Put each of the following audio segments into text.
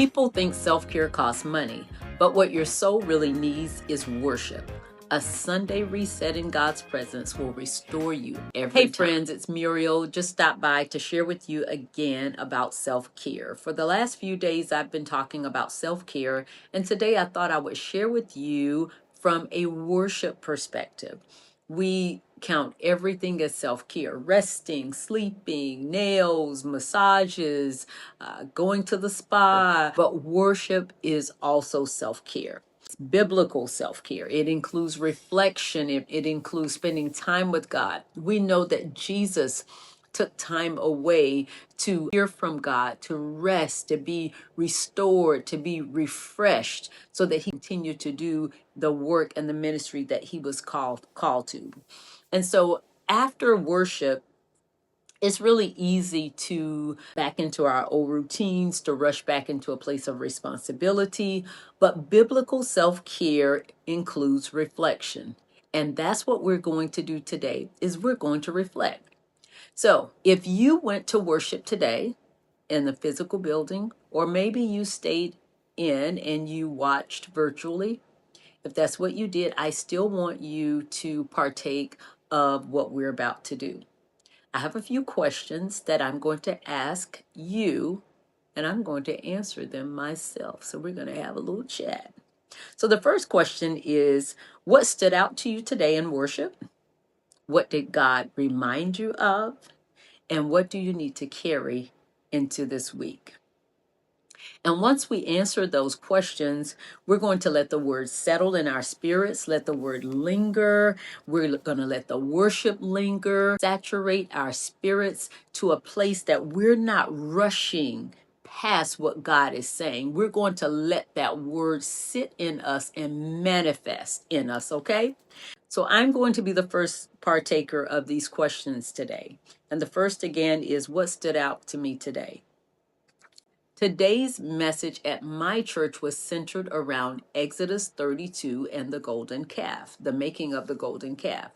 People think self-care costs money, but what your soul really needs is worship. A Sunday reset in God's presence will restore you every time. Hey friends, it's Muriel. Just stopped by to share with you again about self-care. For the last few days, I've been talking about self-care, and today I thought I would share with you from a worship perspective. We count everything as self-care: resting, sleeping, nails, massages, going to the spa. But worship is also self-care. It's biblical self-care. It includes reflection. It includes spending time with God. We know that Jesus took time away to hear from God, to rest, to be restored, to be refreshed, so that he continued to do the work and the ministry that he was called to. And so after worship, it's really easy to back into our old routines, to rush back into a place of responsibility. But biblical self-care includes reflection. And that's what we're going to do today, is we're going to reflect. So if you went to worship today in the physical building, or maybe you stayed in and you watched virtually, if that's what you did, I still want you to partake of what we're about to do. I have a few questions that I'm going to ask you, and I'm going to answer them myself. So we're going to have a little chat. So the first question is, what stood out to you today in worship? What did God remind you of? And what do you need to carry into this week? And once we answer those questions, we're going to let the word settle in our spirits, let the word linger. We're going to let the worship linger, saturate our spirits to a place that we're not rushing past what God is saying. We're going to let that word sit in us and manifest in us, okay? So I'm going to be the first partaker of these questions today. And the first, again, is what stood out to me today? Today's message at my church was centered around Exodus 32 and the golden calf, the making of the golden calf.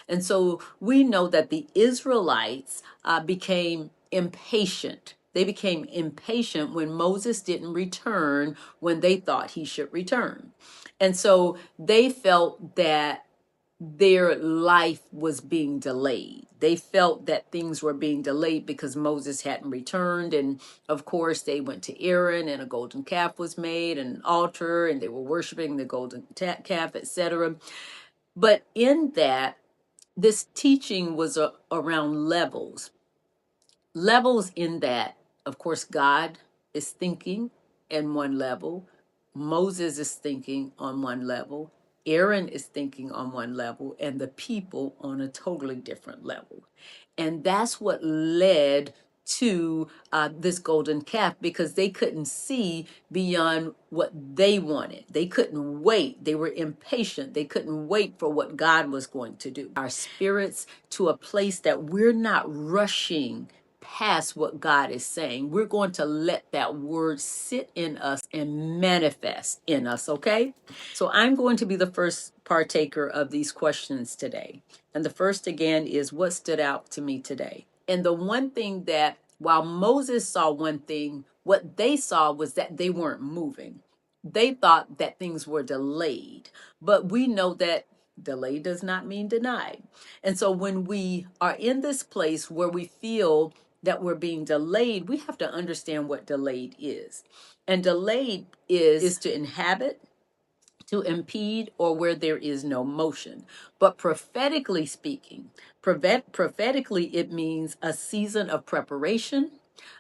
And so we know that the Israelites became impatient. They became impatient when Moses didn't return when they thought he should return. And so they felt that their life was being delayed. They felt that things were being delayed because Moses hadn't returned. And of course, they went to Aaron and a golden calf was made, and an altar, and they were worshiping the golden calf, etc. But in that, this teaching was around levels. Levels in that, of course, God is thinking in one level, Moses is thinking on one level, Aaron is thinking on one level, and the people on a totally different level. And that's what led to this golden calf, because they couldn't see beyond what they wanted. They couldn't wait. They were impatient. They couldn't wait for what God was going to do. Our spirits to a place that we're not rushing past what God is saying. We're going to let that word sit in us and manifest in us, okay? So I'm going to be the first partaker of these questions today. And the first, again, is what stood out to me today? And the one thing that, while Moses saw one thing, what they saw was that they weren't moving. They thought that things were delayed. But we know that delay does not mean denied. And so when we are in this place where we feel that we're being delayed, we have to understand what delayed is. And delayed is to inhabit, to impede, or where there is no motion. But prophetically speaking, prophetically, it means a season of preparation,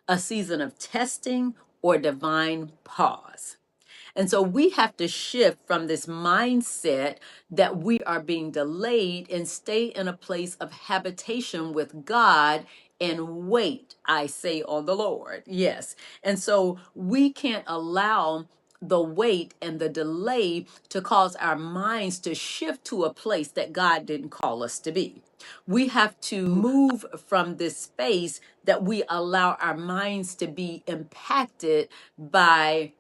a season of testing, or divine pause. And so we have to shift from this mindset that we are being delayed and stay in a place of habitation with God and wait, I say, on the Lord. Yes. And so we can't allow the wait and the delay to cause our minds to shift to a place that God didn't call us to be. We have to move from this space that we allow our minds to be impacted by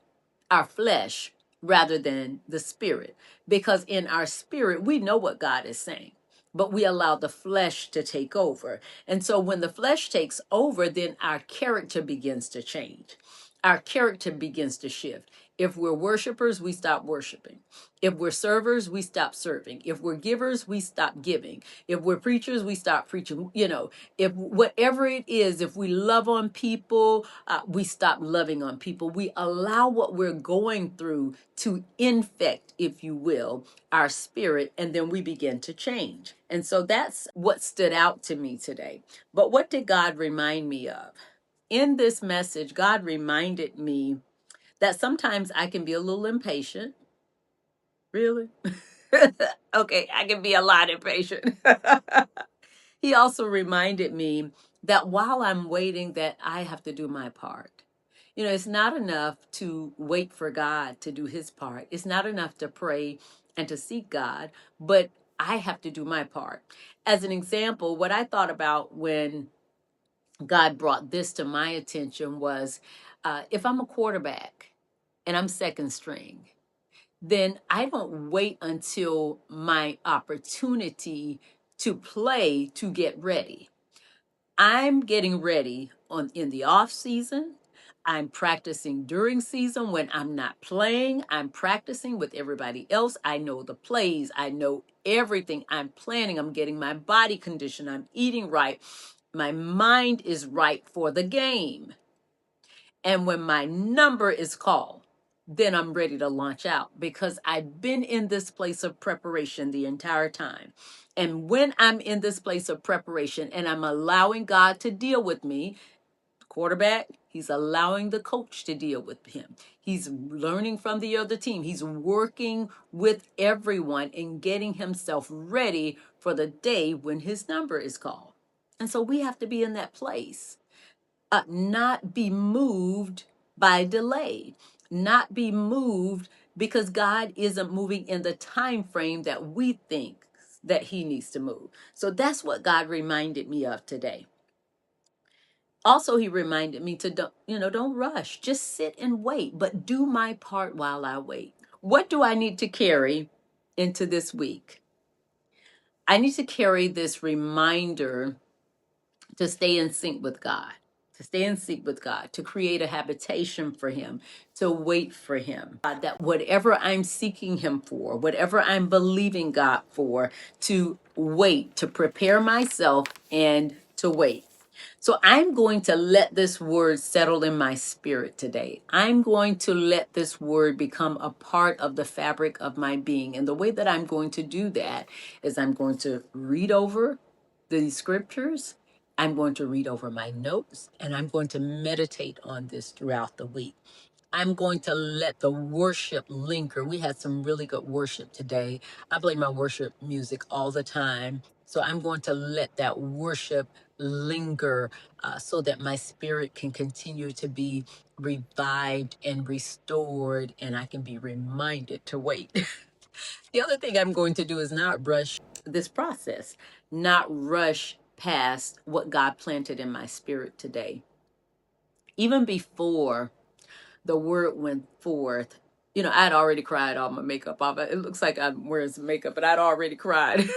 our flesh rather than the spirit. Because in our spirit, we know what God is saying, but we allow the flesh to take over. And so when the flesh takes over, then our character begins to change. our character begins to shift. If we're worshipers, we stop worshiping. If we're servers, we stop serving. If we're givers, we stop giving. If we're preachers, we stop preaching. If whatever it is, if we love on people, we stop loving on people. We allow what we're going through to infect, if you will, our spirit, and then we begin to change. And so that's what stood out to me today. But what did God remind me of? In this message, God reminded me that sometimes I can be a little impatient. Really? Okay, I can be a lot impatient. He also reminded me that while I'm waiting, that I have to do my part. It's not enough to wait for God to do his part. It's not enough to pray and to seek God, but I have to do my part. As an example, what I thought about when God brought this to my attention was if I'm a quarterback and I'm second string, then I don't wait until my opportunity to play to get ready. I'm getting ready in the off season. I'm practicing during season when I'm not playing. I'm practicing with everybody else. I know the plays. I know everything. I'm planning. I'm getting my body condition. I'm eating right. My mind is right for the game. And when my number is called, then I'm ready to launch out because I've been in this place of preparation the entire time. And when I'm in this place of preparation and I'm allowing God to deal with me, quarterback, he's allowing the coach to deal with him. He's learning from the other team. He's working with everyone and getting himself ready for the day when his number is called. And so we have to be in that place, not be moved by delay, not be moved because God isn't moving in the time frame that we think that he needs to move. So that's what God reminded me of today. Also, he reminded me to don't rush, just sit and wait, but do my part while I wait. What do I need to carry into this week? I need to carry this reminder to stay in sync with God, to stay in sync with God, to create a habitation for him, to wait for him. That whatever I'm seeking him for, whatever I'm believing God for, to wait, to prepare myself and to wait. So I'm going to let this word settle in my spirit today. I'm going to let this word become a part of the fabric of my being. And the way that I'm going to do that is I'm going to read over the scriptures. I'm going to read over my notes and I'm going to meditate on this throughout the week. I'm going to let the worship linger. We had some really good worship today. I play my worship music all the time. So I'm going to let that worship linger so that my spirit can continue to be revived and restored and I can be reminded to wait. The other thing I'm going to do is not rush this process, not rush past what God planted in my spirit today. Even before the word went forth, I'd already cried all my makeup off. It looks like I'm wearing some makeup, but I'd already cried.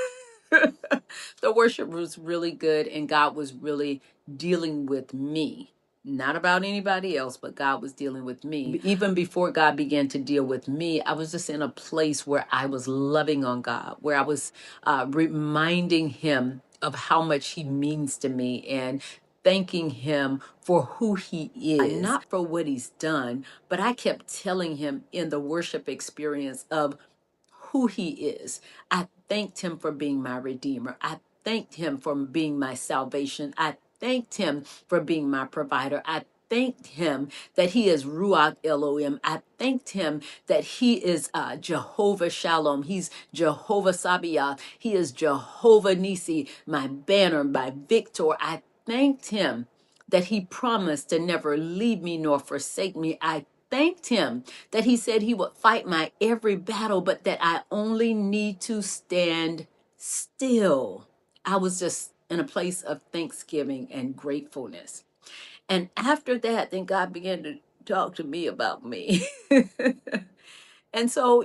The worship was really good, and God was really dealing with me. Not about anybody else, but God was dealing with me. Even before God began to deal with me, I was just in a place where I was loving on God, where I was reminding him of how much he means to me and thanking him for who he is, not for what he's done, but I kept telling him in the worship experience of who he is. I thanked him for being my redeemer. I thanked him for being my salvation. I thanked him for being my provider. I thanked him that he is Ruach Elohim. I thanked him that he is Jehovah Shalom. He's Jehovah Sabaoth. He is Jehovah Nisi, my banner, my victor. I thanked him that he promised to never leave me nor forsake me. I thanked him that he said he would fight my every battle, but that I only need to stand still. I was just in a place of thanksgiving and gratefulness. And after that, then God began to talk to me about me. And so,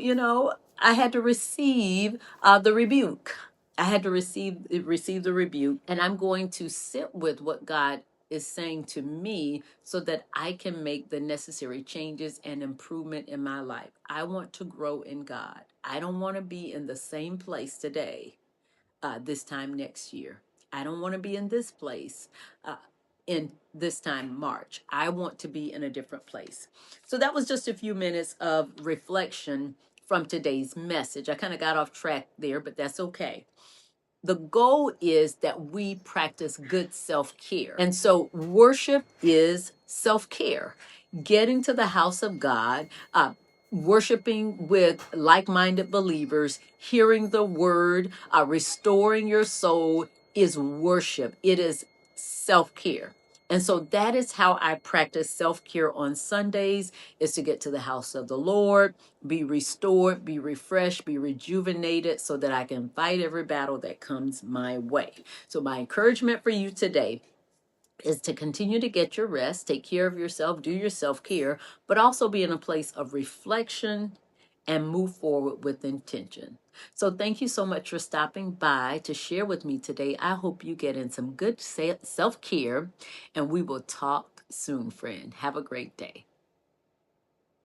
I had to receive the rebuke. I had to receive the rebuke, and I'm going to sit with what God is saying to me so that I can make the necessary changes and improvement in my life. I want to grow in God. I don't want to be in the same place today, this time next year. I don't want to be in this place uh, in this time March. I want to be in a different place. So that was just a few minutes of reflection from today's message. I kind of got off track there, but that's okay. The goal is that we practice good self care. And so worship is self care. Getting to the house of God, worshiping with like minded believers, hearing the word, restoring your soul is worship. It is self care. And so that is how I practice self care on Sundays, is to get to the house of the Lord, be restored, be refreshed, be rejuvenated so that I can fight every battle that comes my way. So my encouragement for you today is to continue to get your rest, take care of yourself, do your self-care, but also be in a place of reflection and move forward with intention. So thank you so much for stopping by to share with me today. I hope you get in some good self-care, and we will talk soon, friend. Have a great day.